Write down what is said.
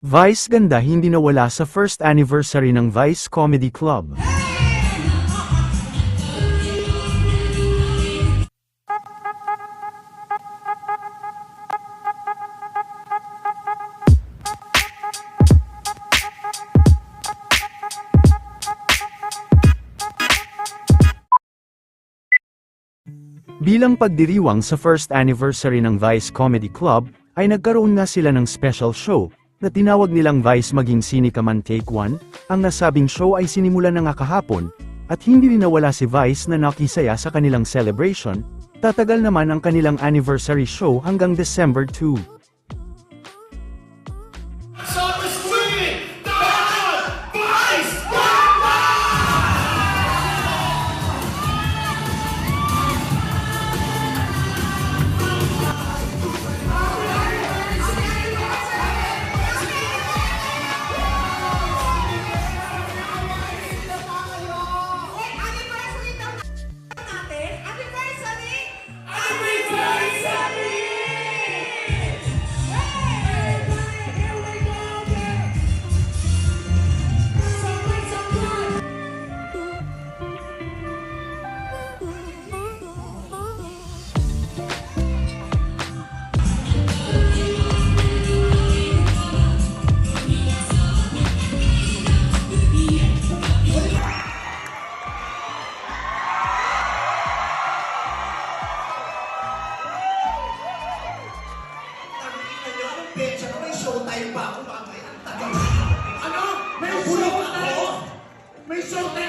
Vice ganda hindi nawala sa first anniversary ng Vice Comedy Club. Bilang pagdiriwang sa first anniversary ng Vice Comedy Club, ay nagkaroon na sila ng special show, na tinawag nilang Vice Maging Sini Ka Man Take 1, ang nasabing show ay sinimulan na nga kahapon, at hindi rin nawala si Vice na nakisaya sa kanilang celebration, tatagal naman ang kanilang anniversary show hanggang December 2. May showtime pa ako mamaya. Ano? May showtime? May showtime